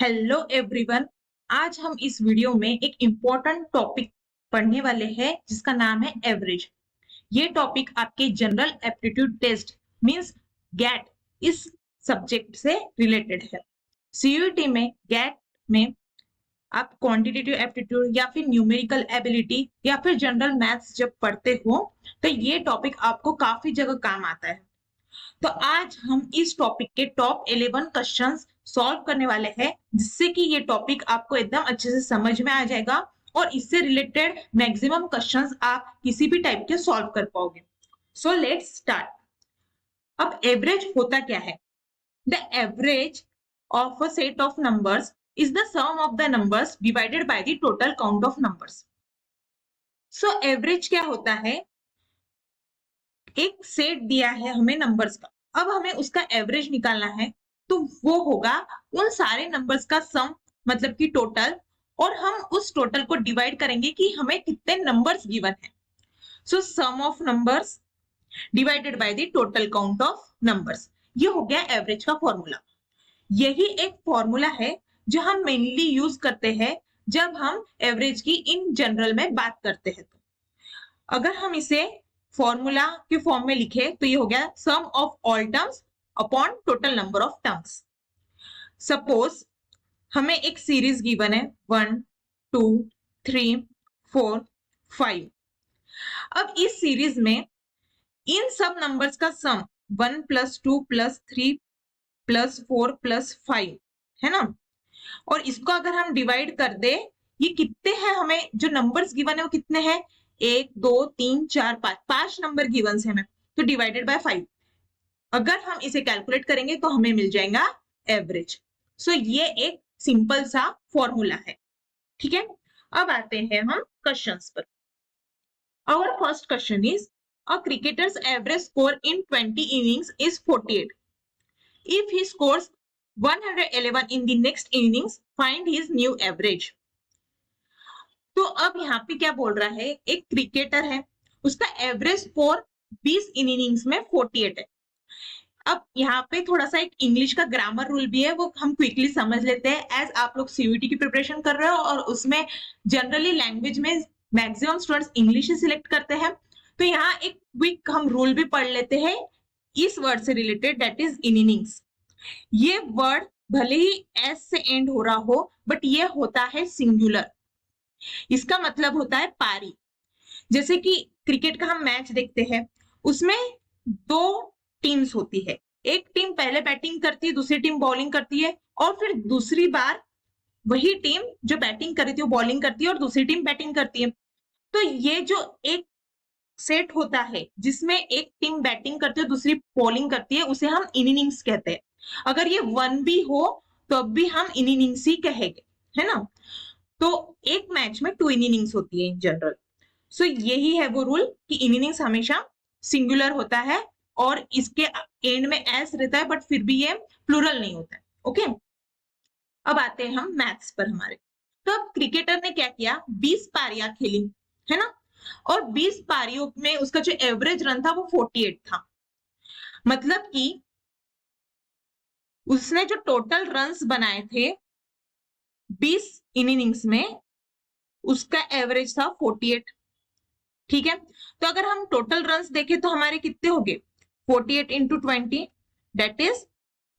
Hello everyone. आज हम इस वीडियो में एक इम्पोर्टेंट टॉपिक पढ़ने वाले हैं जिसका नाम है एवरेज। ये टॉपिक आपके general aptitude test means GAT इस सब्जेक्ट से रिलेटेड है। सीयूईटी में गैट में आप क्वांटिटेटिव एप्टीट्यूड या फिर न्यूमेरिकल एबिलिटी या फिर जनरल मैथ्स जब पढ़ते हो तो ये टॉपिक आपको काफी जगह काम आता है। तो आज हम इस टॉपिक के टॉप 11 क्वेश्चंस सॉल्व करने वाले हैं जिससे कि ये टॉपिक आपको एकदम अच्छे से समझ में आ जाएगा और इससे रिलेटेड मैक्सिमम क्वेश्चंस आप किसी भी टाइप के सॉल्व कर पाओगे। So let's start. अब एवरेज होता क्या है? The average of a set of numbers is the sum of the numbers divided by the total count of numbers. सो एवरेज क्या होता है? एक सेट दिया है हमें नंबर्स का, अब हमें उसका एवरेज निकालना है तो वो होगा उन सारे नंबर्स का सम, मतलब कि टोटल, और हम उस टोटल को डिवाइड करेंगे कि हमें कितने नंबर्स गिवन है। So sum of numbers divided by the total count of numbers, ये हो गया एवरेज का फॉर्मूला। यही एक फॉर्मूला है जो हम मेनली यूज करते हैं जब हम एवरेज की इन जनरल में बात करते हैं। तो अगर हम इसे फॉर्मूला के फॉर्म में लिखे तो ये हो गया sum of all terms upon total number of terms. Suppose हमें एक सीरीज गिवन है 1 2 3 4 5। अब इस सीरीज में इन सब नंबर्स का सम 1 + 2 + 3 + 4 + 5 है ना। और इसको अगर हम डिवाइड कर दे, ये कितने हैं, हमें जो नंबर्स गिवन है वो कितने हैं, 1 2 3 4 5, 5 नंबर गिवन है हमें, तो डिवाइडेड बाय 5 अगर हम इसे कैलकुलेट करेंगे तो हमें मिल जाएगा एवरेज। सो ये एक सिंपल सा फॉर्मूला है। ठीक है, अब आते हैं हम क्वेश्चंस पर। Our first question is a cricketer's average score in 20 innings is 48. If he scores 111 in the next innings, find his new average. तो अब यहाँ पे क्या बोल रहा है, एक क्रिकेटर है, उसका एवरेज स्कोर 20 इनिंग्स में 48 है। अब यहाँ पे थोड़ा सा एक इंग्लिश का ग्रामर रूल भी है, वो हम क्विकली समझ लेते हैं। एज आप लोग सीयूईटी की प्रिपरेशन कर रहे हो और उसमें जनरली लैंग्वेज में मैक्सिमम स्टूडेंट्स इंग्लिश ही सिलेक्ट करते हैं, तो यहाँ एक क्विक हम रूल भी पढ़ लेते हैं इस वर्ड से रिलेटेड, दैट इज इनिंग्स। ये वर्ड भले ही एस से एंड हो रहा हो बट ये होता है सिंगुलर। इसका मतलब होता है पारी। जैसे कि क्रिकेट का हम मैच देखते हैं, उसमें दो टीम्स होती है, एक टीम पहले बैटिंग करती है, दूसरी टीम बॉलिंग करती है, और फिर दूसरी बार वही टीम जो बैटिंग कर रही थी वो बॉलिंग करती है और दूसरी टीम बैटिंग करती है। तो ये जो एक सेट होता है जिसमें एक टीम बैटिंग करती है दूसरी बॉलिंग करती है, उसे हम इनिंग्स कहते हैं। अगर ये 1 भी हो तो अब भी हम इनिंग्स ही कहेंगे, है ना। तो एक मैच में 2 इनिंग्स होती है इन जनरल। सो यही है वो रूल कि इनिंग्स हमेशा सिंगुलर होता है और इसके एंड में एस रहता है बट फिर भी ये प्लूरल नहीं होता है। ओके, अब आते हैं हम मैथ्स पर हमारे। तो अब क्रिकेटर ने क्या किया, 20 पारियां खेली, है ना, और 20 पारियों में उसका जो एवरेज रन था वो 48 था। मतलब कि उसने जो टोटल रन्स बनाए थे 20 इनिंग्स में, उसका एवरेज था 48। ठीक है, तो अगर हम टोटल रन्स देखें तो हमारे कितने हो गए, 48 इंटू 20 दैट इज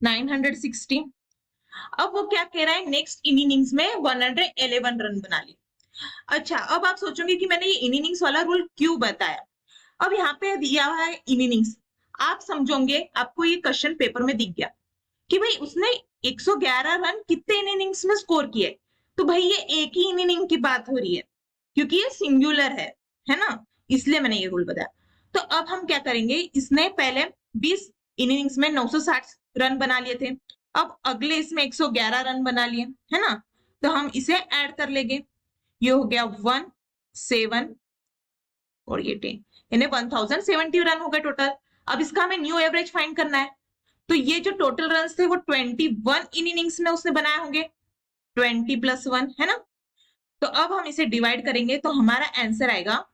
960। अब वो क्या कह रहा है, नेक्स्ट इनिंग्स में 111 रन बना ली। अच्छा, अब आप सोचोगे कि मैंने ये इनिंग्स वाला रूल क्यों बताया। अब यहाँ पे दिया हुआ है इनिंग्स, आप समझोगे, आपको ये क्वेश्चन पेपर में दिख गया कि भाई उसने 111 रन कितने इनिंग्स में स्कोर किए, तो भाई ये एक ही इनिंग की बात हो रही है क्योंकि ये सिंगुलर है ना, इसलिए मैंने ये रूल बताया। तो अब हम क्या करेंगे, इसने पहले 20 इनिंग्स में 960 रन बना लिए थे, अब अगले इसमें 111 रन बना लिए, है ना, तो हम इसे ऐड कर लेंगे। ये हो गया 1 7 और ये 10, यानी 1070 रन हो गए टोटल। अब इसका हमें न्यू एवरेज फाइंड करना है, तो ये जो टोटल रन थे वो 21 इनिंग्स में उसने बनाए होंगे, 20 + 1 है ना। तो अब हम इसे डिवाइड करेंगे तो हमारा आंसर आएगा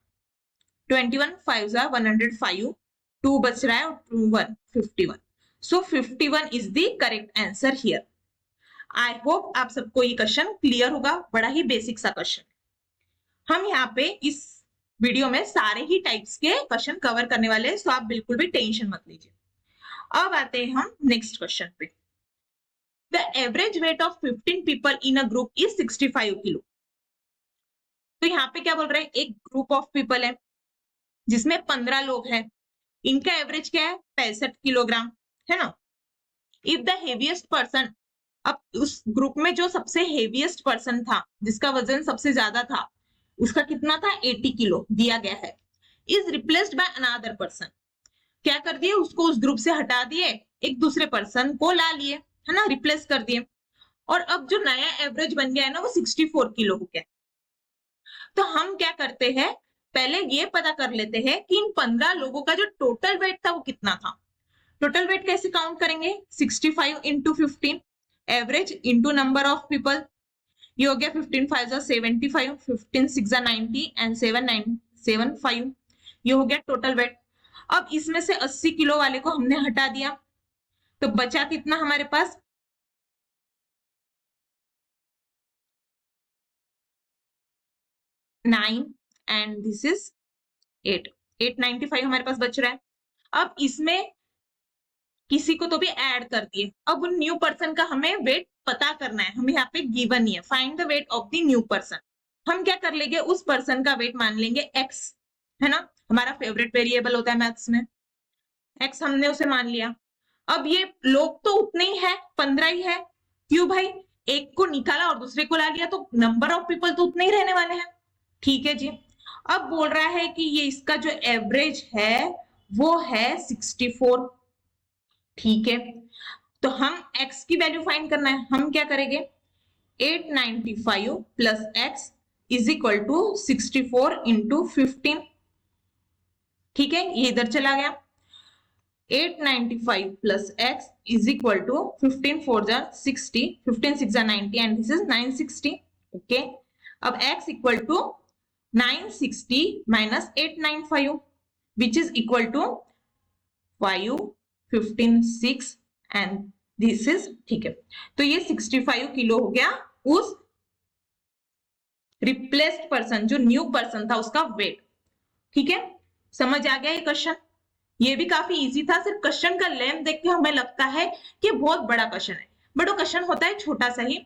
21 5 ज़ा 105, 2 बच रहा है और 2 1 51। सो 51 is the correct answer here. I hope आप सबको ये क्वेश्चन क्लियर होगा, बड़ा ही बेसिक सा क्वेश्चन। हम यहाँ पे इस वीडियो में सारे ही टाइप्स के क्वेश्चन कवर करने वाले हैं, सो आप बिल्कुल भी टेंशन मत लीजिए। अब आते हैं हम नेक्स्ट क्वेश्चन पे। The average weight of 15 people in a group is 65 kilo. तो यहाँ पे क्या बोल रहे हैं, एक ग्रुप ऑफ पीपल है जिसमें 15 लोग हैं, इनका एवरेज क्या है 65 किलोग्राम, है ना। इफ द हेवीएस्ट पर्सन, अब उस ग्रुप में जो सबसे हेवीएस्ट पर्सन था, जिसका वजन सबसे ज्यादा था, उसका कितना था 80 किलो दिया गया है, is replaced by another person. क्या कर दिए, उसको उस ग्रुप से हटा दिए, एक दूसरे पर्सन को ला लिए, है ना, रिप्लेस कर दिए, और अब जो नया एवरेज बन गया है ना वो 64 किलो हो गया। तो हम क्या करते हैं, पहले ये पता कर लेते हैं कि इन 15 लोगों का जो टोटल वेट था वो कितना था। टोटल वेट कैसे काउंट करेंगे, 65 into 15, average into number of people, ये हो गया 15 5 75, 15 6 90 एंड 7 9 7 5, ये हो गया टोटल वेट। अब इसमें से 80 किलो वाले को हमने हटा दिया, तो बचा कितना हमारे पास 9 एंड दिस इज 8, 895 हमारे पास बच रहा है। अब इसमें किसी को तो भी ऐड कर दिए, अब उन न्यू पर्सन का हमें वेट पता करना है, हमें यहाँ पे गिवन ही है, find the weight of the new person. हम क्या कर लेंगे, उस पर्सन का वेट मान लेंगे x, है ना, हमारा फेवरेट वेरिएबल होता है मैथ्स में, x हमने उसे मान लिया। अब ये लोग तो उतने ही है, 15 ही है, क्यों भाई, एक को निकाला और दूसरे को ला लिया तो नंबर ऑफ पीपल तो उतने ही रहने वाले हैं, ठीक है जी। अब बोल रहा है कि ये इसका जो एवरेज है वो है 64, ठीक है। तो हम x की वैल्यू फाइंड करना है, हम क्या करेंगे, 895 plus x is equal to 64 into 15, ठीक है, ये इधर चला गया। 895 plus x is equal to 15 4 जा 60, 15 6 जा 90 एंड दिस इज 960, ओके। अब x equal to 960 minus 895 which is equal to 5 15 6 and this is, ठीक है। तो ये 65 किलो हो गया उस रिप्लेस्ड पर्सन, जो न्यू पर्सन था, उसका वेट, ठीक है। समझ आ गया ये क्वेश्चन, ये भी काफी इजी था, सिर्फ क्वेश्चन का लेंथ देख के हमें लगता है कि बहुत बड़ा क्वेश्चन है, बट वो क्वेश्चन होता है छोटा सा ही।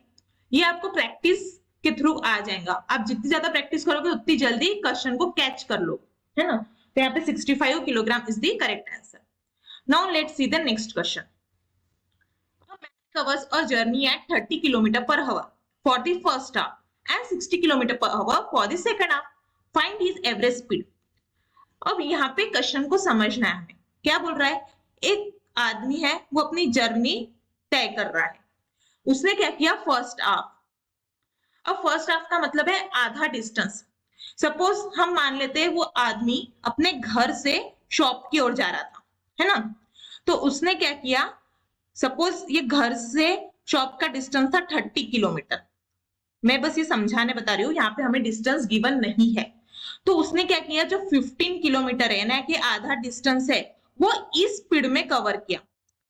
ये आपको प्रैक्टिस के थ्रू आ जाएगा, आप जितनी ज्यादा प्रैक्टिस करोगे उतनी जल्दी क्वेश्चन को कैच कर लो, है ना। तो यहाँ पे 65 kilogram is the correct answer. Now let's see the next question. A man covers a journey at 30 km per hour for the first half and 60 km per hour for the second half. Find his average speed. अब यहाँ पे question को समझना है हमें, क्या बोल रहा है, एक आदमी है वो अपनी जर्नी तय कर रहा है, उसने क्या किया फर्स्ट हाफ। अब फर्स्ट हाफ का मतलब है आधा डिस्टेंस। सपोज हम मान लेते हैं वो आदमी अपने घर से शॉप की ओर जा रहा था, है ना। तो उसने क्या किया, सपोज ये घर से शॉप का डिस्टेंस था 30 किलोमीटर, मैं बस ये समझाने बता रही हूँ, यहाँ पे हमें डिस्टेंस गिवन नहीं है। तो उसने क्या किया, जो 15 किलोमीटर है ना कि आधा डिस्टेंस है, वो इस स्पीड में कवर किया,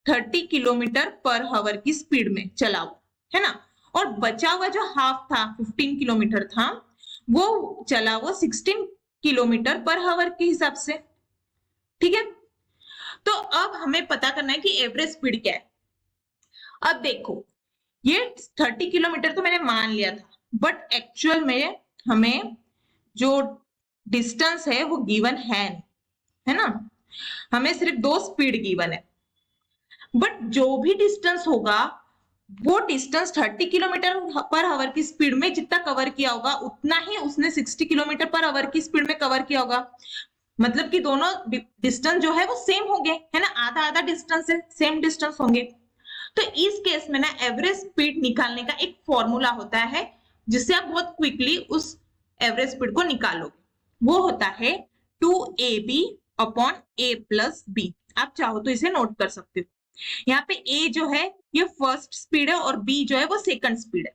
30 किलोमीटर पर आवर की स्पीड में चला वो, है ना। और बचा हुआ जो हाफ था 15 किलोमीटर था, वो चला वो 16 किलोमीटर पर आवर के हिसाब से, ठीक है। तो अब हमें पता करना है कि एवरेज स्पीड क्या है। अब देखो ये 30 किलोमीटर तो मैंने मान लिया था, बट एक्चुअल में हमें जो डिस्टेंस है वो गिवन है ना, हमें सिर्फ 2 स्पीड गिवन है, बट जो भी डिस्टेंस होगा वो डिस्टेंस 30 किलोमीटर पर आवर की स्पीड में जितना कवर किया होगा उतना ही उसने 60 किलोमीटर पर आवर की स्पीड में कवर किया होगा। मतलब कि दोनों डिस्टेंस जो है वो सेम होंगे, है ना, आधा आधा डिस्टेंस है, सेम डिस्टेंस होंगे। तो इस केस में ना एवरेज स्पीड निकालने का एक फॉर्मूला होता है जिससे आप बहुत क्विकली उस एवरेज स्पीड को निकालोगे, वो होता है 2ab upon a plus b। आप चाहो तो इसे नोट कर सकते हो। यहाँ पे a जो है ये फर्स्ट स्पीड है और b जो है वो सेकंड स्पीड है।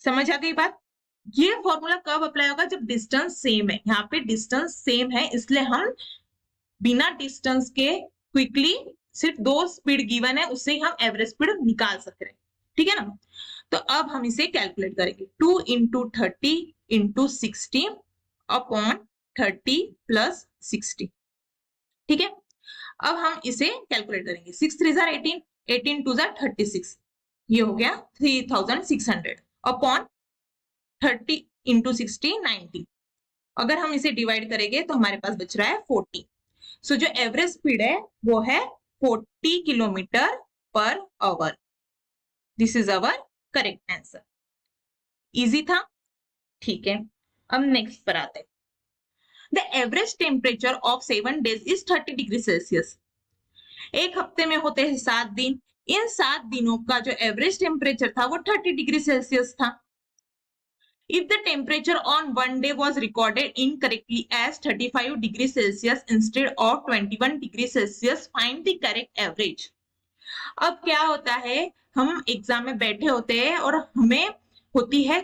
समझ आ गई बात। ये फॉर्मूला कब अप्लाई होगा, जब डिस्टेंस सेम है। यहाँ पे डिस्टेंस सेम है इसलिए हम बिना डिस्टेंस के क्विकली सिर्फ 2 स्पीड गिवन है उससे ही हम एवरेज स्पीड निकाल सकते हैं, ठीक है ना। तो अब हम इसे कैलकुलेट करेंगे 2 इंटू 30 इंटू 60 अपॉन 30 प्लस 60। ठीक है, अब हम इसे कैलकुलेट करेंगे 6 3 जार 18, 18 2 जार 36, ये हो गया 3600 अपॉन 30 इंटू 60 90। अगर हम इसे डिवाइड करेंगे तो हमारे पास बच रहा है 40। सो जो एवरेज स्पीड है वो है 40 kilometre per hour. This is our correct answer. Easy था, ठीक है। अब नेक्स्ट पर आते हैं। The average temperature of 7 days is 30 degree Celsius. एक हफ्ते में होते हैं 7 दिन, इन 7 दिनों का जो एवरेज टेम्परेचर था वो 30 डिग्री सेल्सियस था। If the temperature on one day was recorded incorrectly as 35 degrees Celsius instead of 21 degrees Celsius, find the correct average. अब क्या होता है, हम एग्जाम में बैठे होते हैं और हमें होती है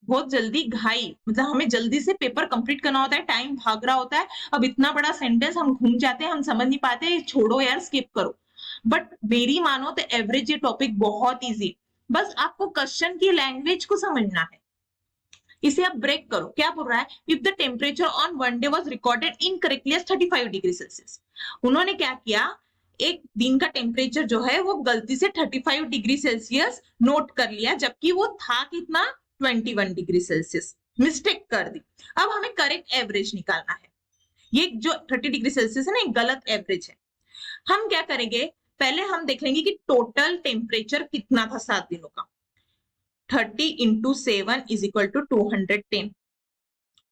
बहुत जल्दी घाई, मतलब हमें जल्दी से पेपर कंप्लीट करना होता है, टाइम भाग रहा होता है। अब इतना बड़ा सेंटेंस हम घूम जाते हैं, हम समझ नहीं पाते, छोड़ो यार, स्किप करो। बट मेरी मानो तो एवरेज ये टॉपिक बहुत इजी, बस आपको क्वेश्चन की लैंग्वेज को समझना है। इसे आप ब्रेक करो, क्या बोल रहा है, if the temperature on one day was recorded incorrectly as 35 degree Celsius. उन्होंने क्या किया, एक दिन का टेम्परेचर जो है वो गलती से 35 डिग्री सेल्सियस नोट कर लिया, जबकि वो था कितना, 21 डिग्री सेल्सियस, मिस्टेक कर दी। अब हमें करेक्ट एवरेज निकालना है। ये जो 30 डिग्री सेल्सियस है ना, एक गलत एवरेज है। हम क्या करेंगे, पहले हम देख लेंगे कि टोटल टेम्परेचर कितना था 7 दिनों का। 30 इंटू 7 इज इक्वल टू 210।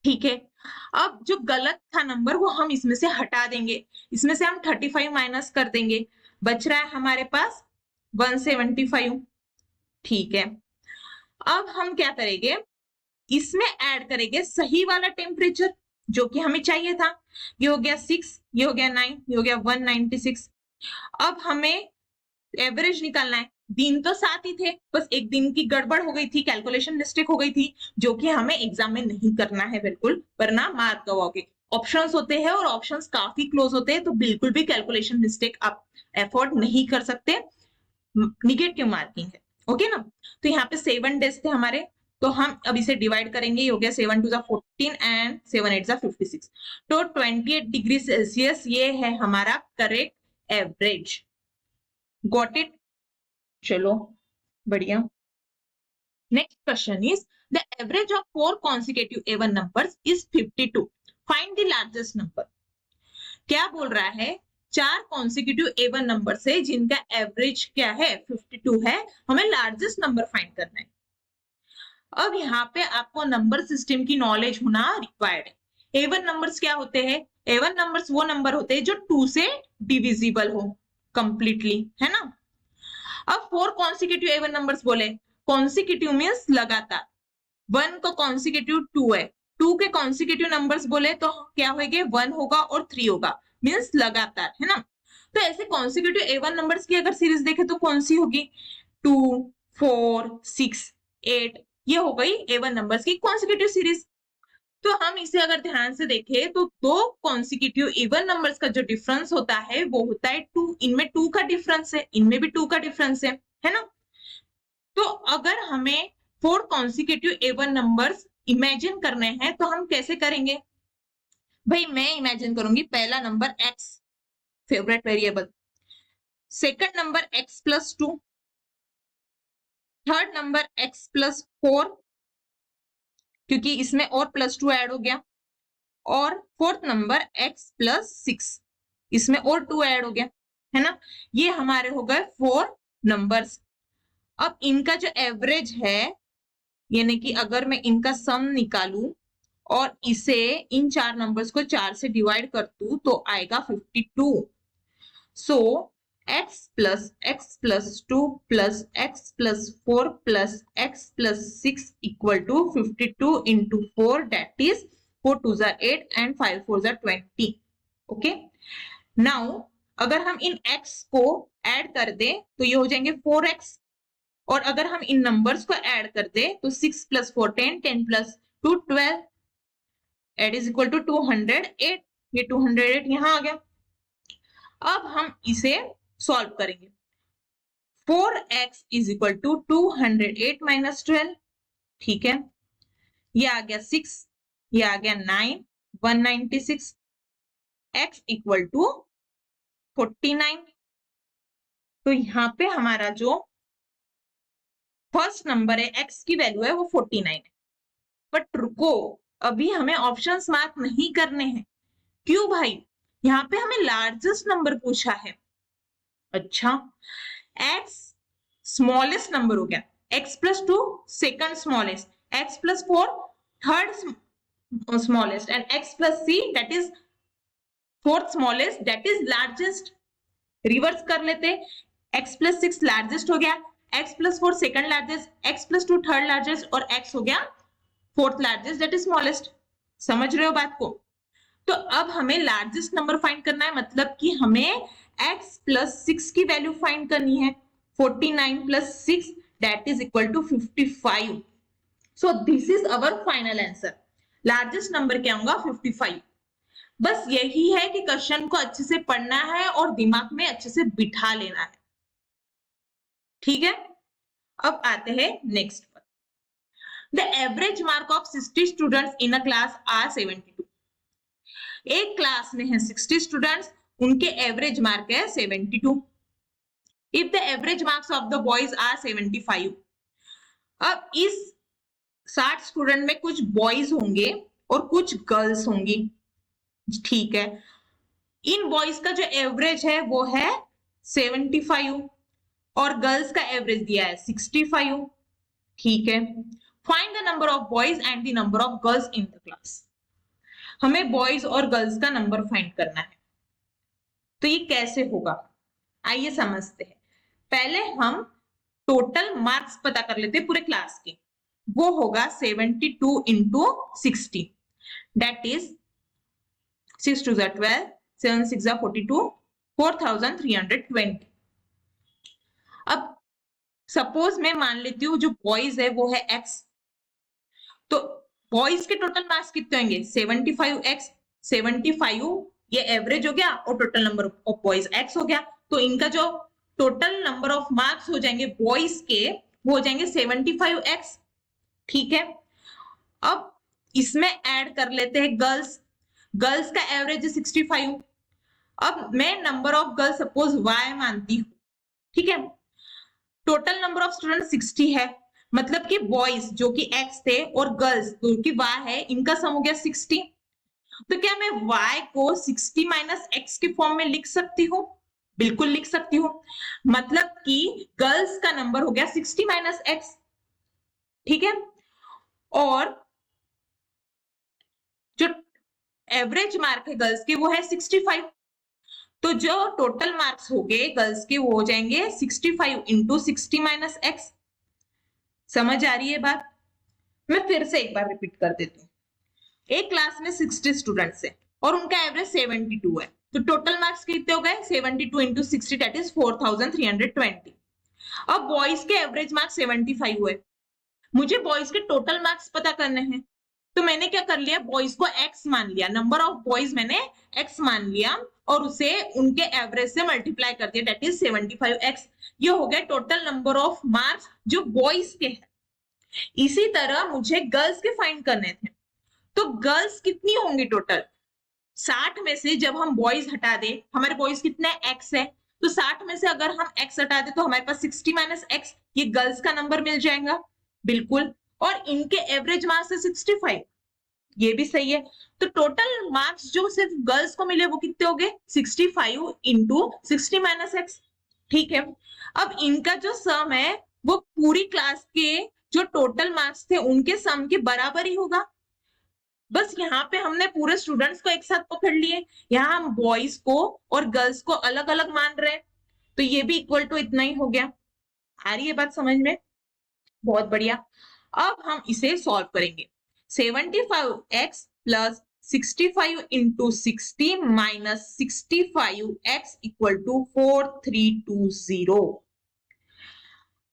ठीक है, अब जो गलत था नंबर वो हम इसमें से हटा देंगे, इसमें से हम 35 माइनस कर देंगे, बच रहा है हमारे पास 175। ठीक है, अब हम क्या करेंगे, इसमें ऐड करेंगे सही वाला टेम्परेचर जो कि हमें चाहिए था। ये हो गया 6, ये हो गया 9, ये हो गया 196। अब हमें एवरेज निकालना है। दिन तो 7 ही थे, बस एक दिन की गड़बड़ हो गई थी, कैलकुलेशन मिस्टेक हो गई थी, जो कि हमें एग्जाम में नहीं करना है बिल्कुल, वरना मार्क गवाओगे। ऑप्शंस होते हैं और ऑप्शंस काफी क्लोज होते हैं, तो बिल्कुल भी कैलकुलेशन मिस्टेक आप एफोर्ड नहीं कर सकते, निगेटिव मार्किंग है। ओके ना, तो यहाँ पे 7 डेज थे हमारे, तो हम अब इसे डिवाइड करेंगे। ये हो गया 7 2 14 एंड 7 8 56, तो 28 डिग्री सेल्सियस ये है हमारा करेक्ट एवरेज। Got it? चलो बढ़िया। Next question is the average of 4 consecutive even numbers is 52. Find the largest number. क्या बोल रहा है, 4 consecutive even नंबर से जिनका एवरेज क्या है 52 है, हमें लार्जेस्ट नंबर फाइंड करना है। अब यहाँ पे आपको नंबर सिस्टम की नॉलेज होना रिक्वायर्ड है। एवन नंबर्स क्या होते हैं, एवन नंबर्स वो नंबर होते हैं जो 2 से डिविजिबल हो कंप्लीटली, है ना। अब 4 कॉन्सिक्यूटिव एवन नंबर्स बोले, कॉन्सिक्यूटिव मीन्स लगातार, 1 का कॉन्सिक्यूटिव 2 है, 2 के कॉन्सिक्यूटिव नंबर्स बोले तो क्या होंगे, 1 होगा और 3 होगा, मीन्स लगातार, है ना। तो ऐसे कॉन्सिक्यूटिव एवन नंबर्स की अगर सीरीज देखे तो कौन सी होगी, 2 4 6 8, ये हो गई एवन नंबर्स की कॉन्सिक्यूटिव सीरीज। तो हम इसे अगर ध्यान से देखें तो दो कॉन्सिक्यूटिव इवन नंबर्स का जो डिफरेंस होता है वो होता है 2, इनमें 2 का डिफरेंस है, इनमें भी 2 का डिफरेंस है ना। तो अगर हमें 4 कॉन्सिक्यूटिव इवन नंबर्स इमेजिन करने हैं तो हम कैसे करेंगे, भाई मैं इमेजिन करूंगी पहला number x, favourite variable, second number x plus 2, third number x plus 4, क्योंकि इसमें और प्लस 2 ऐड हो गया, और फोर्थ नंबर x प्लस 6, इसमें और 2 ऐड हो गया, है ना। ये हमारे हो गए 4 नंबर्स। अब इनका जो एवरेज है, यानी कि अगर मैं इनका सम निकालूं और इसे इन 4 नंबर्स को 4 से डिवाइड कर दूं तो आएगा 52। सो x plus 2 plus x plus 4 plus x plus 6 equal to 52 into 4, that is 4 2 8 and 5 4 20। Okay, now अगर हम इन x को ऐड कर दे तो ये हो जाएंगे 4x, और अगर हम इन नंबर्स को ऐड कर दे तो 6 plus 4 10, 10 plus 2 12, eight is equal to 208। ये 208 यहां आ गया। अब हम इसे सॉल्व करेंगे। 4x is equal to 208 minus 12, ठीक है। ये आ गया 6, ये आ गया 9, 196, x इक्वल टू 49। तो यहाँ पे हमारा जो फर्स्ट नंबर है x की वैल्यू है वो 49 है। बट रुको, अभी हमें ऑप्शंस मार्क नहीं करने हैं। क्यों भाई? यहाँ पे हमें लार्जेस्ट नंबर पूछा है। अच्छा, x स्मॉलेस्ट नंबर हो गया, x plus 2 second smallest, x plus 4 third smallest and x plus c that is fourth smallest that is largest. Reverse कर लेते, x प्लस 6 लार्जेस्ट हो गया, x plus 4 second largest, x plus 2 third largest और x हो गया fourth largest that is smallest. समझ रहे हो बात को? तो अब हमें लार्जेस्ट नंबर फाइंड करना है, मतलब कि हमें x प्लस 6 की वैल्यू फाइंड करनी है। 49 plus 6 that is equal to 55। So this is our final answer. Largest number क्या होगा? 55। बस यही है कि क्वेश्चन को अच्छे से पढ़ना है और दिमाग में अच्छे से बिठा लेना है, ठीक है। अब आते हैं नेक्स्ट पर। The average mark of 60 students in a class are 72। एक क्लास में है 60 स्टूडेंट्स, उनके एवरेज मार्क है 72। If the average marks of the boys are 75। अब इस 60 स्टूडेंट में कुछ बॉयज होंगे और कुछ गर्ल्स होंगी, ठीक है। इन बॉयज का जो एवरेज है वो है 75 और गर्ल्स का एवरेज दिया है 65, ठीक है। Find the number of boys and the number of girls in the class. हमें बॉयज और गर्ल्स का नंबर फाइंड करना है। तो ये कैसे होगा, आइए समझते हैं। पहले हम टोटल मार्क्स पता कर लेते हैं पूरे क्लास के। वो होगा 72 इंटू 60 दैट इज 6 2 12, 7 6 42, 4320। अब सपोज मैं मान लेती हूँ जो बॉयज है वो है x, तो बॉयज के टोटल मार्क्स कितने होंगे? 75x, 75 ये एवरेज हो गया और total number of boys x हो गया। तो इनका जो टोटल नंबर ऑफ मार्क्स हो जाएंगे बॉयज के वो हो जाएंगे 75x, ठीक है। अब इसमें ऐड कर लेते हैं गर्ल्स। गर्ल्स का एवरेज है 65। अब मैं number of girls suppose y मानती हूँ, ठीक है। टोटल नंबर ऑफ स्टूडेंट 60 है, मतलब कि बॉयज जो कि x थे और गर्ल्स जो कि y है, इनका सम हो गया 60। तो क्या मैं y को 60 माइनस x के फॉर्म में लिख सकती हूँ? बिल्कुल लिख सकती हूँ। मतलब कि गर्ल्स का नंबर हो गया 60 माइनस x, ठीक है। और जो एवरेज मार्क है गर्ल्स के वो है 65। तो जो टोटल मार्क्स हो गए गर्ल्स के वो हो जाएंगे 65 इंटू 60 माइनस एक्स। समझ आ रही है बात? मैं फिर से एक बार रिपीट कर देती हूँ। एक क्लास में 60 स्टूडेंट्स है और उनका एवरेज 72 है, तो टोटल मार्क्स कितने हो गए? 72 इंटू 60 दैट इज 4320। अब बॉयज के एवरेज मार्क्स 75 हुए, मुझे बॉयज के टोटल मार्क्स पता करने हैं। तो मैंने क्या कर लिया, बॉयज को x मान लिया, नंबर ऑफ बॉयज मैंने x मान लिया और उसे उनके एवरेज से मल्टीप्लाई कर दिया दैट इज 75x। ये हो गया टोटल नंबर ऑफ मार्क्स जो बॉयज के हैं। इसी तरह मुझे गर्ल्स के फाइंड करने थे, तो गर्ल्स कितनी होंगी टोटल? 60 में से जब हम बॉयज हटा दे, हमारे बॉयज कितने x है, तो 60 में से अगर हम x हटा दे तो हमारे पास 60 माइनस x, ये गर्ल्स का नंबर मिल जाएगा बिल्कुल। और इनके एवरेज मार्क्स है 65, ये भी सही है। तो टोटल मार्क्स जो सिर्फ गर्ल्स को मिले वो कितने हो गए? 65 इंटू 60 माइनस एक्स, ठीक है। अब इनका जो सम है वो पूरी क्लास के जो टोटल मार्क्स थे उनके सम के बराबर ही होगा। बस यहाँ पे हमने पूरे स्टूडेंट्स को एक साथ पकड़ लिए, यहाँ हम बॉयज को और गर्ल्स को अलग अलग मान रहे हैं, तो ये भी इक्वल टू इतना ही हो गया। आ रही है बात समझ में? बहुत बढ़िया। अब हम इसे सॉल्व करेंगे। 75x plus 65 into 60 minus 65x equal to 4320।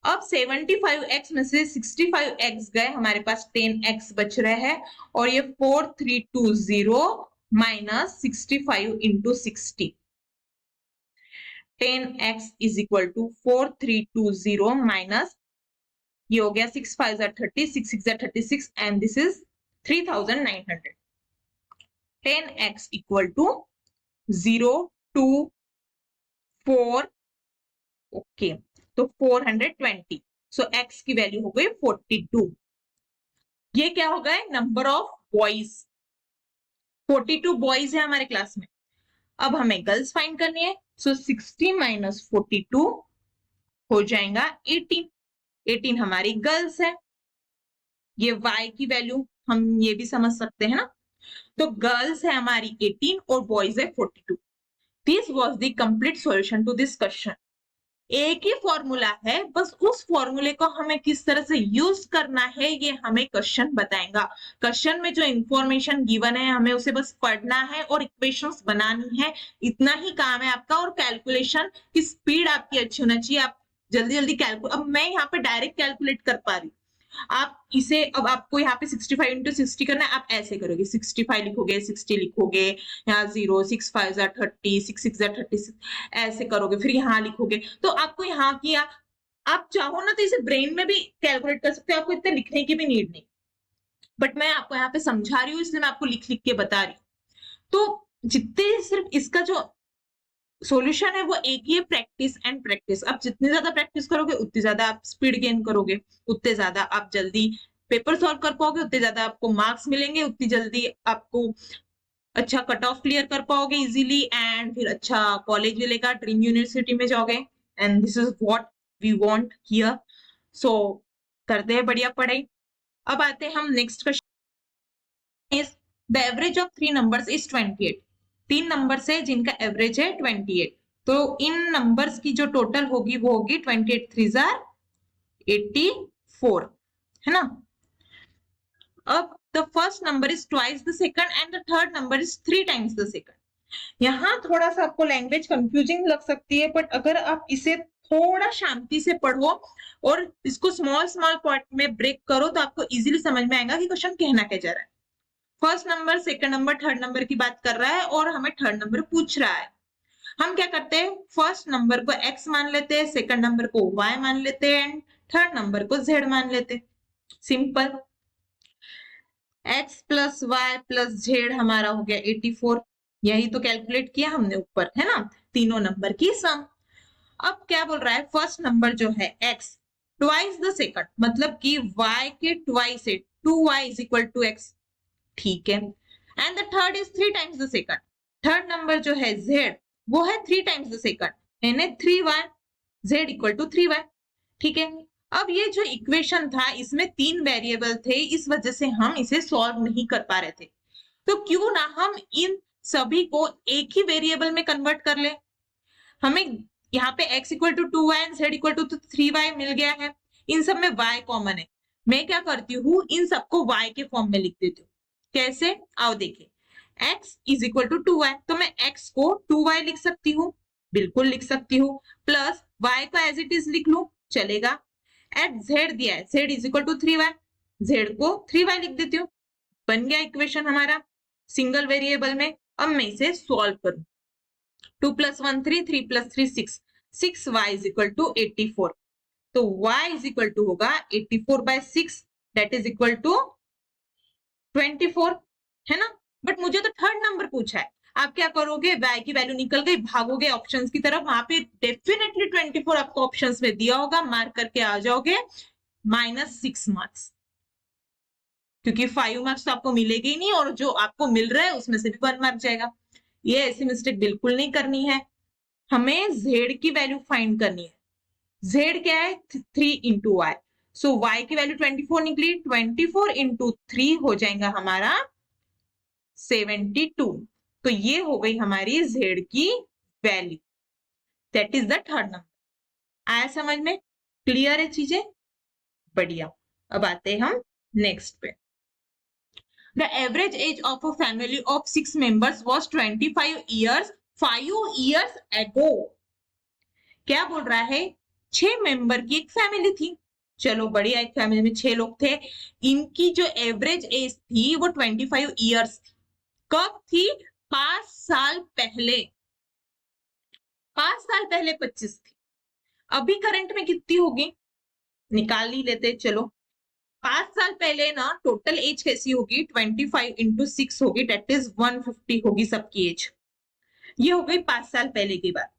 अब 75x में से 65x गए, हमारे पास 10x बच रहे हैं और ये 4320 minus 65 into 60। 10x is equal to 4320 minus ये हो गया 6 5 30, 6 6 36 and this is 3900. 10x equal to 0 2 4 okay तो 420. सो x की वैल्यू हो गई 42. ये क्या हो गया नंबर ऑफ बॉयज. 42 बॉयज है हमारे क्लास में. अब हमें गर्ल्स फाइंड करनी है. सो 60 माइनस 42 हो जाएगा 18. 18 हमारी गर्ल्स है. ये y की वैल्यू हम ये भी समझ सकते हैं ना. तो गर्ल्स है हमारी 18 और बॉयज है 42. This was the complete solution to this question. एक ही फॉर्मूला है, बस उस फॉर्मूले को हमें किस तरह से यूज करना है ये हमें क्वेश्चन बताएगा. क्वेश्चन में जो इंफॉर्मेशन गिवन है हमें उसे बस पढ़ना है और इक्वेशंस बनानी है. इतना ही काम है आपका. और कैलकुलेशन की स्पीड आपकी अच्छी होना चाहिए. आप जल्दी जल्दी कैलकुलेट. अब मैं यहाँ पे डायरेक्ट कैलकुलेट कर पा रही हूँ. आप इसे अब आपको यहाँ पे 65 इंटू 60 करना है. आप ऐसे करोगे 65 लिखोगे 60 लिखोगे यहाँ 0 6 5 30 6 6 36 ऐसे करोगे फिर यहाँ लिखोगे. तो आपको यहाँ किया. आप चाहो ना तो इसे ब्रेन में भी कैलकुलेट कर सकते हो. आपको इतने लिखने की भी नीड नहीं. बट मैं आपको यहाँ पे समझा रही हूँ इसलिए मैं आपको लिख लिख के बता रही हूँ. तो जितने सिर्फ इसका जो सॉल्यूशन है वो एक ही है, प्रैक्टिस एंड प्रैक्टिस. आप जितनी ज्यादा प्रैक्टिस करोगे उतनी ज्यादा आप स्पीड गेन करोगे. उतने ज्यादा आप जल्दी पेपर सॉल्व कर पाओगे. उतने ज्यादा आपको मार्क्स मिलेंगे. उतनी जल्दी आपको अच्छा कट ऑफ क्लियर कर पाओगे इजीली एंड फिर अच्छा कॉलेज मिलेगा. ड्रीम यूनिवर्सिटी में जाओगे. And this is what we want here. So करते हैं बढ़िया पढ़ाई. अब आते हैं हम next question. Is the average of 3 numbers is 28. 3 numbers है जिनका एवरेज है 28. तो इन नंबर्स की जो टोटल होगी वो होगी 28 3 84 है ना. अब the first number is twice the second and the third number is 3 times the second. यहाँ थोड़ा सा आपको लैंग्वेज कंफ्यूजिंग लग सकती है बट अगर आप इसे थोड़ा शांति से पढ़ो और इसको स्मॉल स्मॉल पार्ट में ब्रेक करो तो आपको इजीली समझ में आएगा कि क्वेश्चन कहना क्या जा रहा है. First number second number third number की बात कर रहा है और हमें थर्ड नंबर पूछ रहा है. हम क्या करते हैं फर्स्ट नंबर को x मान लेते हैं, सेकंड नंबर को y मान लेते हैं एंड थर्ड नंबर को z मान लेते हैं. Simple. x plus y plus z हमारा हो गया 84. यही तो कैलकुलेट किया हमने ऊपर है ना तीनों नंबर की सम. अब क्या बोल रहा है फर्स्ट नंबर जो है x ट्वाइस द सेकंड मतलब कि y के ट्वाइस है 2y is equal to x. ठीक है. And the third is 3 times the second. Third number जो है z वो है 3 टाइम्स द सेकंड यानी 3y. z equal to 3y. ठीक है. अब ये जो इक्वेशन था इसमें 3 वेरिएबल थे इस वजह से हम इसे सॉल्व नहीं कर पा रहे थे. तो क्यों ना हम इन सभी को एक ही वेरिएबल में कन्वर्ट कर ले. हमें यहाँ पे x equal to 2y and z equal to 3y मिल गया है. इन सब में y कॉमन है. मैं क्या करती हूँ इन सबको y के फॉर्म में लिख देती हूँ. कैसे आओ देखें. x is equal to 2y तो मैं x को 2y लिख सकती हूँ. बिल्कुल लिख सकती हूँ. प्लस y को एज इट इज लिख लूं चलेगा. एट z दिया है z is equal to 3y. z को 3y लिख देती हूँ. बन गया इक्वेशन हमारा सिंगल वेरिएबल में. अब मैं इसे सॉल्व करूं. 2 plus 1 3 3 plus 3 6 6y is equal to 84. तो y इज इक्वल टू होगा 84 by 6 that is equal to 24 है ना. बट मुझे तो थर्ड नंबर पूछा है. आप क्या करोगे y की वैल्यू निकल गई भागोगे ऑप्शंस की तरफ. वहां पे डेफिनेटली 24 आपको ऑप्शंस में दिया होगा. मार्क करके आ जाओगे -6 मार्क्स क्योंकि 5 मार्क्स तो आपको मिलेगी ही नहीं और जो आपको मिल रहा है उसमें से भी 1 मार्क जाएगा. ये ऐसी मिस्टेक बिल्कुल नहीं करनी है. हमें z की वैल्यू फाइंड करनी है. z क्या है 3 इंटू वाई. सो y की वैल्यू 24 निकली. 24 इंटू 3 हो जाएगा हमारा 72. तो ये हो गई हमारी z की value. That is the third number. आया समझ में. क्लियर है चीजें. बढ़िया. अब आते हैं हम नेक्स्ट पे. The average age of a family of 6 members was 25 years 5 years ago. क्या बोल रहा है 6 मेंबर की एक फैमिली थी. चलो बढ़िया. एक फैमिली में 6 लोग थे. इनकी जो एवरेज एज थी वो 25 इयर्स थी. कब थी 5 साल पहले. 5 साल पहले 25 थी, अभी करंट में कितनी होगी निकाल ही लेते चलो। 5 साल पहले ना टोटल एज कैसी होगी 25 इंटू 6 होगी, डेट इज 150 होगी सबकी एज। ये हो गई 5 साल पहले की बात।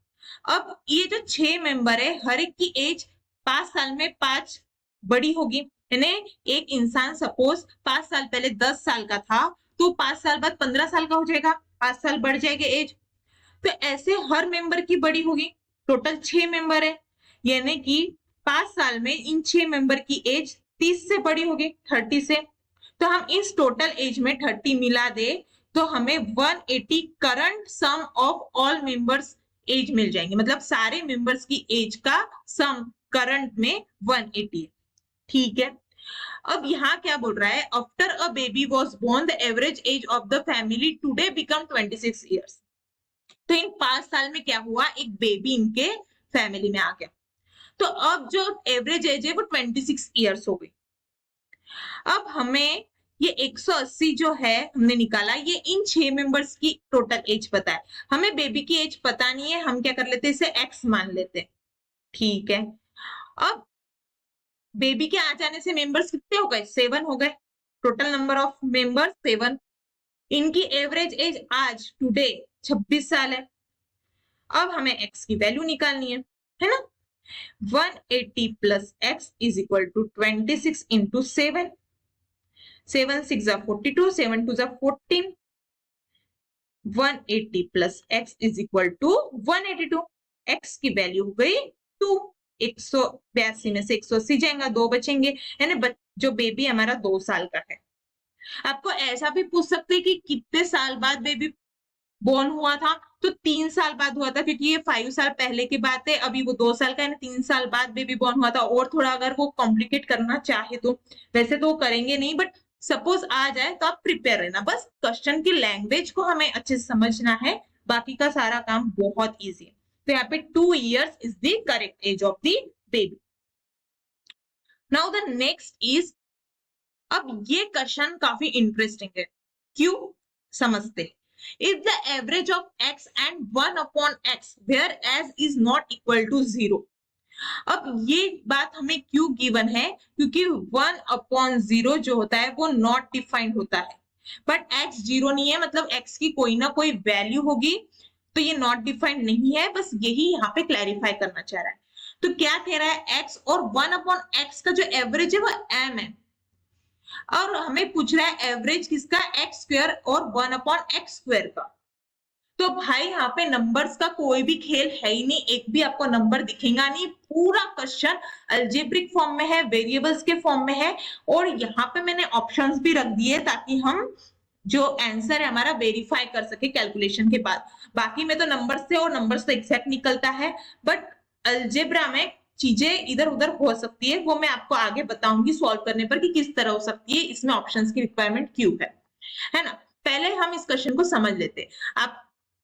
अब ये जो 6 मेंबर है हर एक की एज 5 साल में 5 बड़ी होगी, यानी एक इंसान सपोज 5 साल पहले 10 साल का था तो 5 साल बाद 15 साल का हो जाएगा, 5 साल बढ़ जाएगा एज। तो ऐसे हर मेंबर की बड़ी होगी। टोटल 6 मेंबर है, यानी कि 5 साल में इन 6 मेंबर की एज 30 से बड़ी होगी, 30 से। तो हम इस टोटल एज में 30 मिला दे तो हमें 180 current sum of all members age मिल जाएंगे, मतलब सारे मेंबर्स की एज का सम करंट में 180 है। ठीक है, अब यहाँ क्या बोल रहा है, after a baby was born the average age of the family today become 26 years. तो इन 5 साल में क्या हुआ, एक बेबी इनके फैमिली में आ गया, तो अब जो एवरेज एज है वो 26 ईयर्स हो गई। अब हमें ये 180 जो है हमने निकाला, ये इन 6 मेंबर्स की टोटल एज पता है, हमें बेबी की एज पता नहीं है, हम क्या कर लेते हैं इसे x मान लेते हैं। ठीक है, अब बेबी के आ जाने से मेंबर्स कितने हो गए, 7 हो गए, टोटल नंबर ऑफ मेंबर्स 7। इनकी एवरेज एज आज टुडे 26 साल है। अब हमें x की वैल्यू निकालनी है ना। 180 plus x is equal to 26 into 7, 7 6 42, 7 2 14, 180 plus x is equal to 182। x की वैल्यू हो गई 2। 182 में से 180 जाएगा, 2 बचेंगे, यानी जो बेबी हमारा 2 साल का है। आपको ऐसा भी पूछ सकते हैं कि कितने साल बाद बेबी बोर्न हुआ था, तो 3 साल बाद हुआ था, क्योंकि ये 5 साल पहले की बात है, अभी वो 2 साल का है, 3 साल बाद बेबी बोर्न हुआ था। और थोड़ा अगर वो कॉम्प्लिकेट करना चाहे तो, वैसे तो वो करेंगे नहीं, बट सपोज आ जाए तो आप प्रिपेयर रहना, बस क्वेश्चन की लैंग्वेज को हमें अच्छे से समझना है, बाकी का सारा काम बहुत ईजी है। तो यहाँ पे 2 years is the correct age of the baby. Now the next is, अब ये क्वेश्चन काफी इंटरेस्टिंग है, क्यों समझते हैं। If the average of x and 1 upon x whereas is not equal to 0। अब ये बात हमें क्यों गिवन है, क्योंकि 1 अपॉन 0 जो होता है वो नॉट डिफाइंड होता है, बट x 0 नहीं है, मतलब x की कोई ना कोई वैल्यू होगी, तो ये नॉट डिफाइंड नहीं है, बस यही यहाँ पे क्लैरिफाई करना चाह रहा है। तो क्या कह रहा है, x और 1 अपॉन x का जो एवरेज है वो m है, और हमें पूछ रहा है एवरेज किसका, एक्स स्क्वायर और 1 अपॉन एक्स स्क्वायर का। तो भाई यहाँ पे नंबर्स का कोई भी खेल है ही नहीं, एक भी आपको नंबर दिखेगा नहीं, पूरा क्वेश्चन अलजेब्रिक फॉर्म में है, वेरिएबल्स के फॉर्म में है, और यहाँ पे मैंने ऑप्शंस भी रख दिए ताकि हम जो आंसर है हमारा वेरीफाई कर सके कैलकुलेशन के बाद। बाकी में तो नंबर्स से और नंबर्स तो एग्जैक्ट निकलता है, बट अलजेब्रा में चीजें इधर उधर हो सकती है, वो मैं आपको आगे बताऊंगी सॉल्व करने पर कि किस तरह हो सकती है, इसमें ऑप्शंस की रिक्वायरमेंट क्यों है ना। पहले हम इस क्वेश्चन को समझ लेते। आप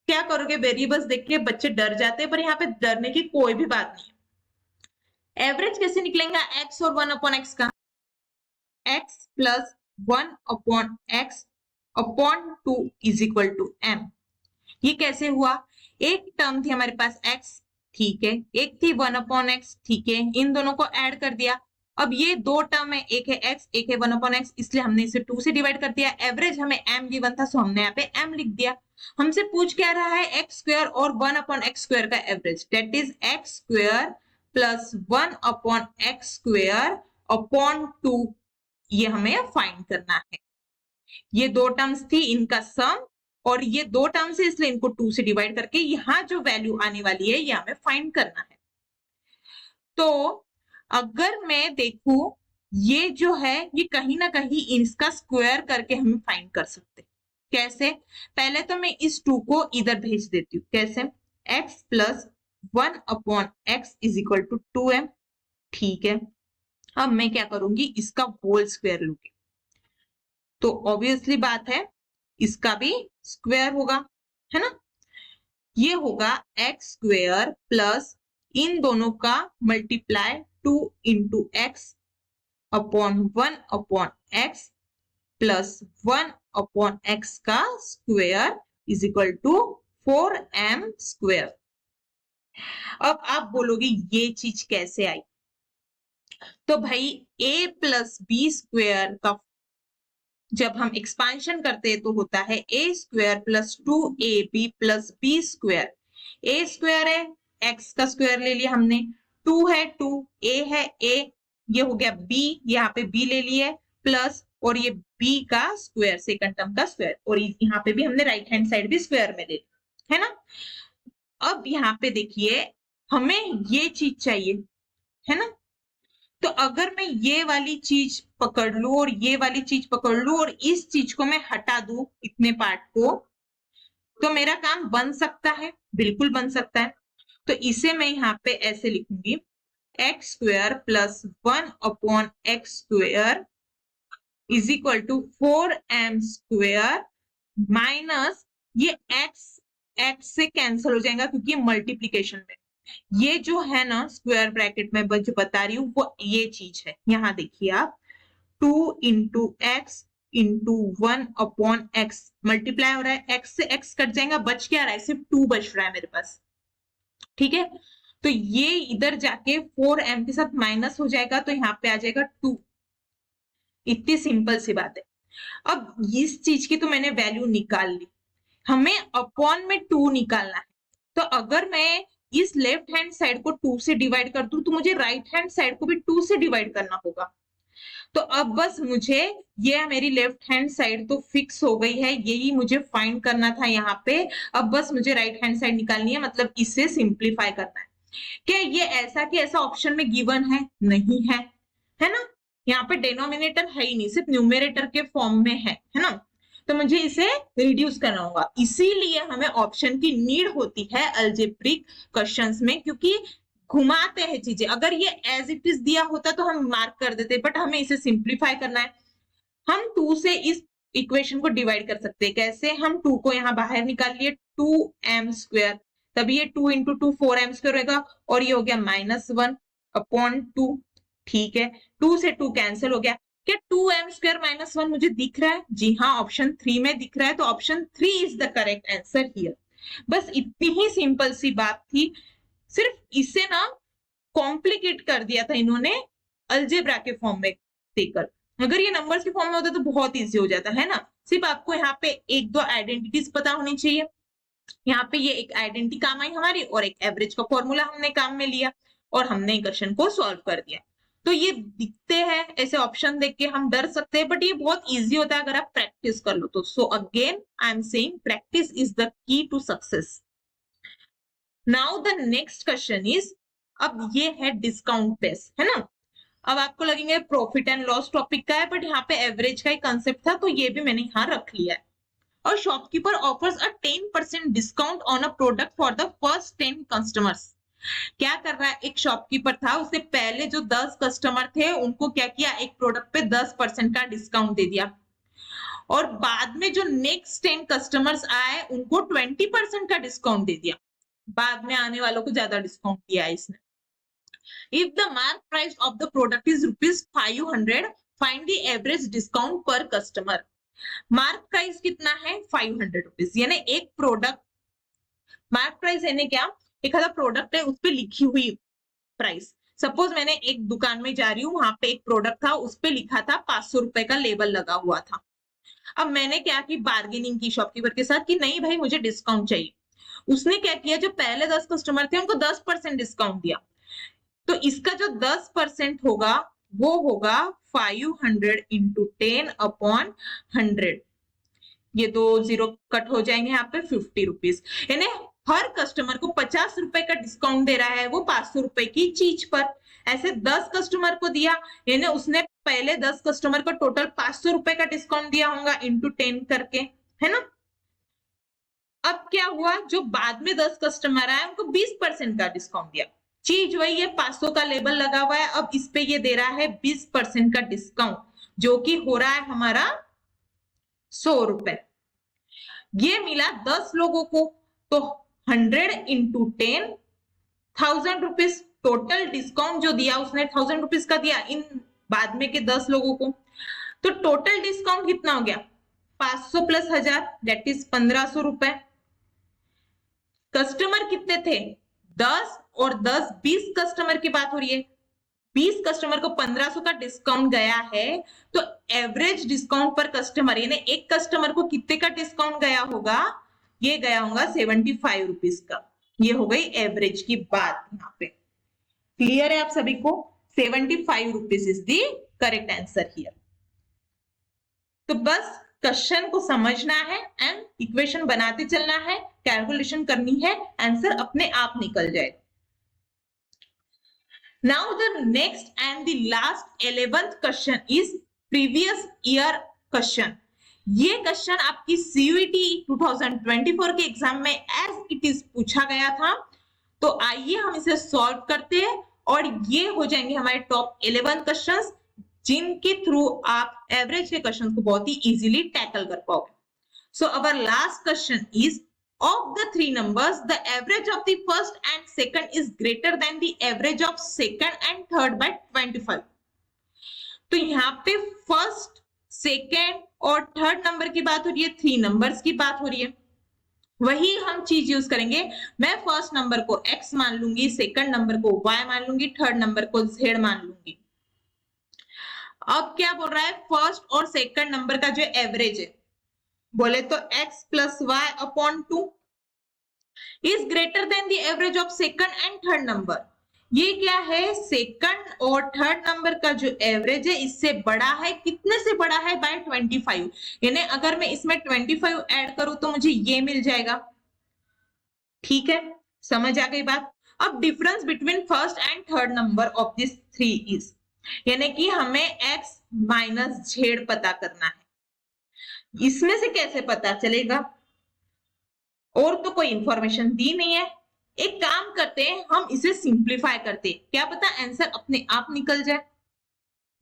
क्या करोगे, वेरिएबल्स देख के बच्चे डर जाते हैं, पर यहाँ पे डरने की कोई भी बात नहीं है। एवरेज कैसे निकलेगा एक्स और 1 अपॉन एक्स का, x plus 1 upon x upon 2 is equal to m. ये कैसे हुआ, एक टर्म थी हमारे पास x, ठीक है, एक थी 1 अपॉन एक्स, ठीक है, इन दोनों को ऐड कर दिया। अब ये 2 टर्म है, एक है x एक है 1 अपॉन एक्स, इसलिए हमने इसे 2 से डिवाइड कर दिया। एवरेज हमें m गिवन था, सो हमने यहाँ पे m लिख दिया। हमसे पूछ क्या रहा है, एक्स स्क्वायर और 1 अपॉन एक्स स्क्वायर का average, that is x square plus 1 upon x square upon 2, ये हमें फाइंड करना है। ये 2 टर्म्स थी, इनका सम, और ये 2 टर्म्स है इसलिए इनको 2 से डिवाइड करके यहाँ जो वैल्यू आने वाली है ये हमें फाइंड करना है। तो अगर मैं देखूं, ये जो है ये कहीं ना कहीं इसका स्क्वायर करके हम फाइंड कर सकते हैं। कैसे, पहले तो मैं इस 2 को इधर भेज देती हूँ, कैसे, x plus 1 upon x is equal to 2m, ठीक है। अब मैं क्या करूंगी, इसका होल स्क्वायर लूंगी, तो ऑब्वियसली बात है इसका भी स्क्वायर होगा, है ना। ये होगा एक्स स्क्वायर प्लस इन दोनों का multiply 2 into x upon 1 upon x plus 1 upon x का square is equal to 4m square. अब आप बोलोगे ये चीज कैसे आई, तो भाई a प्लस बी स्क्वेयर का जब हम एक्सपांशन करते हैं तो होता है a स्क्वेयर प्लस 2ab प्लस बी स्क्वेयर। a स्क्वेयर है, x का स्क्वायर ले लिया हमने, 2 है 2, a है a, ये हो गया b, यहाँ पे b ले लिया प्लस, और ये b का स्क्वायर सेकंड टर्म का स्क्वायर, और यहाँ पे भी हमने राइट हैंड साइड भी स्क्वायर में ले लिया है ना। अब यहाँ पे देखिए हमें ये चीज चाहिए है ना, तो अगर मैं ये वाली चीज पकड़ लू और ये वाली चीज पकड़ लू और इस चीज को मैं हटा दूं इतने पार्ट को, तो मेरा काम बन सकता है, बिल्कुल बन सकता है। तो इसे मैं यहाँ पे ऐसे लिखूंगी, x square plus 1/x² is equal to 4m square minus ये x से कैंसिल हो जाएगा क्योंकि मल्टीप्लीकेशन में, ये जो है ना स्क्वायर ब्रैकेट में जो बता रही हूँ वो ये चीज है। यहाँ देखिए आप 2 into x into 1/x multiply हो रहा है, x से x कट जाएगा, बच क्या रहा है, सिर्फ 2 बच रहा है मेरे पास। ठीक है, तो ये इधर जाके 4m के साथ माइनस हो जाएगा, तो यहाँ पे आ जाएगा 2। इतनी सिंपल सी बात है। अब इस चीज की तो मैंने वैल्यू निकाल ली, हमें अपॉन में 2 निकालना है। तो अगर मैं इस लेफ्ट हैंड साइड को 2 से डिवाइड कर दूं तो मुझे राइट हैंड साइड को भी 2 से डिवाइड करना होगा। तो अब बस मुझे ये मेरी लेफ्ट हैंड साइड तो फिक्स हो गई है, यही मुझे फाइंड करना था यहाँ पे। अब बस मुझे राइट हैंड साइड निकालनी है, मतलब इसे सिंप्लीफाई करना है। क्या ये ऐसा कि ऐसा ऑप्शन में गिवन है? नहीं है, है ना। यहाँ पे डिनोमिनेटर है ही नहीं, सिर्फ न्यूमेरेटर के फॉर्म में है ना। तो मुझे इसे रिड्यूस करना होगा, इसीलिए हमें ऑप्शन की नीड होती है अलजेब्रिक क्वेश्चंस में, क्योंकि घुमाते हैं चीजें। अगर ये एज इट इज दिया होता तो हम मार्क कर देते, बट हमें इसे सिंप्लीफाई करना है। हम 2 से इस इक्वेशन को डिवाइड कर सकते हैं, कैसे? हम 2 को यहाँ बाहर निकाल लिए, 2m स्क्वायर, तभी ये 2 इंटू 2 4m स्क्वायर रहेगा, और ये हो गया -1/2। ठीक है, 2 से 2 कैंसिल हो गया। क्या 2m स्क्वायर -1 मुझे दिख रहा है? जी हाँ, ऑप्शन 3 में दिख रहा है, तो option 3 is the correct answer here. बस इतनी ही सिंपल सी बात थी, सिर्फ इसे ना कॉम्प्लिकेट कर दिया था इन्होंने अलजेब्रा के फॉर्म में देकर। अगर ये नंबर्स के फॉर्म में होता तो बहुत इजी हो जाता है ना। सिर्फ आपको यहाँ पे एक दो आइडेंटिटीज पता होनी चाहिए। यहाँ पे ये एक आइडेंटिटी काम आई हमारी, और एक एवरेज का फॉर्मूला हमने काम में लिया, और हमने क्वेश्चन को सॉल्व कर दिया। तो ये दिखते हैं ऐसे ऑप्शन देख के हम डर सकते हैं, बट ये बहुत इजी होता है अगर आप प्रैक्टिस कर लो तो। So again I am saying practice is the key to success. Now the next question is, अब ये है डिस्काउंट बेस, है ना। अब आपको लगेंगे प्रॉफिट एंड लॉस टॉपिक का है, बट यहाँ पे एवरेज का ही कंसेप्ट था, तो ये भी मैंने यहाँ रख लिया है। और shopkeeper offers a 10% discount on a product for the first 10 customers. क्या कर रहा है, एक शॉपकीपर था, उसने पहले जो 10 कस्टमर थे उनको क्या किया, एक प्रोडक्ट पे 10% का डिस्काउंट दे दिया, और बाद में जो नेक्स्ट 10 कस्टमर्स आए उनको 20% का डिस्काउंट दे दिया। बाद में आने वालों को ज्यादा डिस्काउंट दिया है इसने। If the mark price of the product is ₹500, find the average discount per customer. Mark price कितना है? 500 रुपीज। यानी एक प्रोडक्ट, मार्क प्राइस यानी क्या, एक आधा प्रोडक्ट है उस पर लिखी हुई प्राइस। सपोज मैंने एक दुकान में जा रही हूँ, वहां पे एक प्रोडक्ट था, उस पर लिखा था 500 रुपए का लेबल लगा हुआ था। अब मैंने क्या की, बार्गेनिंग की शॉपकीपर के साथ कि नहीं भाई मुझे डिस्काउंट चाहिए। उसने क्या किया, जो पहले 10 कस्टमर थे उनको 10% डिस्काउंट दिया, तो इसका जो 10% होगा वो होगा 500 इंटू 10/100। ये 2 0 कट हो जाएंगे, यहाँ पे 50 रुपीज। यानी हर कस्टमर को 50 रुपए का डिस्काउंट दे रहा है, वो 500 रुपए की चीज पर। ऐसे 10 कस्टमर को दिया, यानी उसने पहले 10 कस्टमर को टोटल 500 रुपए का डिस्काउंट दिया होगा इंटू 10 करके, है ना। अब क्या हुआ, जो बाद में 10 कस्टमर आए उनको 20% का डिस्काउंट दिया। चीज वही है, 500 का लेबल लगा हुआ है, अब इस पे ये दे रहा है 20% का डिस्काउंट, जो कि हो रहा है हमारा 100 रुपए। ये मिला 10 लोगों को, तो 100 इंटू 10 1000 रुपीज। टोटल डिस्काउंट जो दिया उसने 1000 रुपीज का दिया इन बाद में के 10 लोगों को। तो टोटल डिस्काउंट कितना हो गया, 500 प्लस 1000 दैट इज 1500 रुपए। कस्टमर कितने थे, 10 और 10 20 कस्टमर की बात हो रही है। 20 कस्टमर को 1500 का डिस्काउंट गया है, तो एवरेज डिस्काउंट पर कस्टमर यानी एक कस्टमर को कितने का डिस्काउंट गया होगा? ये गया होगा 75 रुपीज का। ये हो गई एवरेज की बात। यहाँ पे क्लियर है आप सभी को? 75 rupees is the correct answer here. तो बस क्वेश्चन को समझना है एंड इक्वेशन बनाते चलना है, कैलकुलेशन करनी है, आंसर अपने आप निकल जाए। Now the next and the last 11th question is previous year question. ये क्वेश्चन आपकी सीयूईटी 2024 के एग्जाम में एज इट इज पूछा गया था। तो आइए हम इसे सॉल्व करते हैं और ये हो जाएंगे हमारे टॉप 11 क्वेश्चंस, जिनके थ्रू आप एवरेज के क्वेश्चंस को बहुत ही इजीली टैकल कर पाओगे। So our last question is, of the three numbers the average of the first and second is greater than the average of second and third by 25। तो यहाँ पे फर्स्ट, सेकेंड और third number की बात हो रही है, 3 नंबर्स की बात हो रही है। वही हम चीज यूज करेंगे। मैं फर्स्ट नंबर को x मान लूंगी, सेकंड नंबर को y मान लूंगी, थर्ड नंबर को z मान लूंगी। अब क्या बोल रहा है? फर्स्ट और सेकंड नंबर का जो एवरेज है, बोले तो x plus y upon 2 is greater than the average of second and third number. ये क्या है? सेकंड और थर्ड नंबर का जो एवरेज है इससे बड़ा है। कितने से बड़ा है? बाय 25। यानी अगर मैं इसमें 25 ऐड करूं तो मुझे ये मिल जाएगा। ठीक है, समझ आ गई बात? अब difference between first and third number of this 3 is, यानी कि हमें x माइनस z पता करना है। इसमें से कैसे पता चलेगा? और तो कोई इंफॉर्मेशन दी नहीं है। एक काम करते हैं, हम इसे सिंप्लीफाई करते हैं, क्या पता आंसर अपने आप निकल जाए।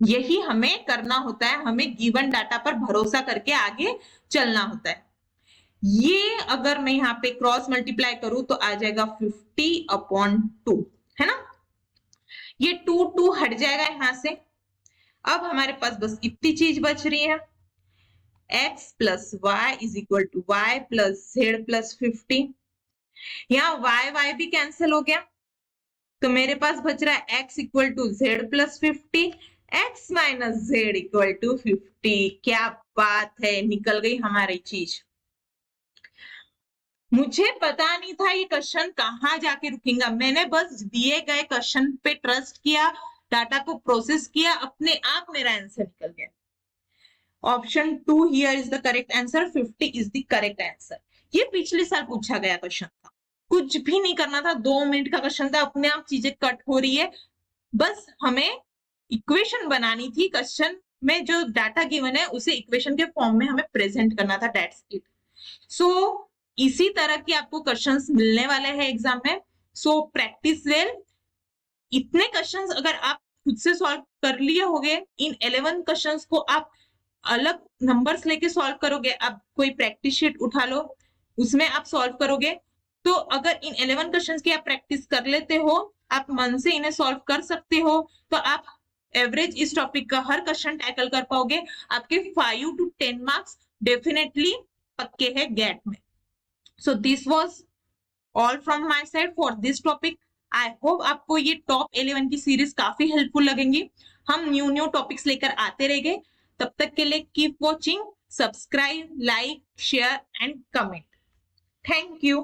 यही हमें करना होता है, हमें गिवन डाटा पर भरोसा करके आगे चलना होता है। ये अगर मैं यहाँ पे क्रॉस मल्टीप्लाई करूं तो आ जाएगा 50/2, है ना? ये 2 हट जाएगा यहां से। अब हमारे पास बस इतनी चीज बच रही है, x plus y is equal to y plus z plus 50। यहाँ y भी कैंसिल हो गया, तो मेरे पास बच रहा है x equal to z plus 50, x minus z equal to 50। क्या बात है, निकल गई हमारी चीज। मुझे पता नहीं था ये क्वेश्चन कहाँ जाके रुकेगा। मैंने बस दिए गए क्वेश्चन पे ट्रस्ट किया, डाटा को प्रोसेस किया, अपने आप मेरा आंसर निकल गया। Option 2 here is the correct answer, 50 is the correct answer. ये पिछले साल पूछा गया क्वेश्चन था, कुछ भी नहीं करना था, 2 मिनट का क्वेश्चन था, अपने आप चीजें कट हो रही है। बस हमें इक्वेशन बनानी थी, क्वेश्चन में जो डाटा गिवन है उसे इक्वेशन के फॉर्म में हमें प्रेजेंट करना था, दैट्स इट। सो इसी तरह की आपको क्वेश्चंस मिलने वाले हैं एग्जाम में। So practice well. इतने क्वेश्चंस अगर आप खुद से सॉल्व कर लिए होगे, इन 11 क्वेश्चंस को आप अलग नंबर्स लेके सॉल्व करोगे, आप कोई प्रैक्टिस शीट उठा लो, उसमें आप सॉल्व करोगे, तो अगर इन 11 क्वेश्चंस की आप प्रैक्टिस कर लेते हो, आप मन से इन्हें सॉल्व कर सकते हो, तो आप एवरेज इस टॉपिक का हर क्वेश्चन टैकल कर पाओगे। आपके 5 to 10 मार्क्स डेफिनेटली पक्के हैं गेट में। So this was all from my side for this topic. I hope आपको ये टॉप 11 की सीरीज काफी हेल्पफुल लगेंगी। हम न्यू टॉपिक्स लेकर आते रहेंगे। तब तक के लिए keep watching, subscribe, like, share and comment. Thank you.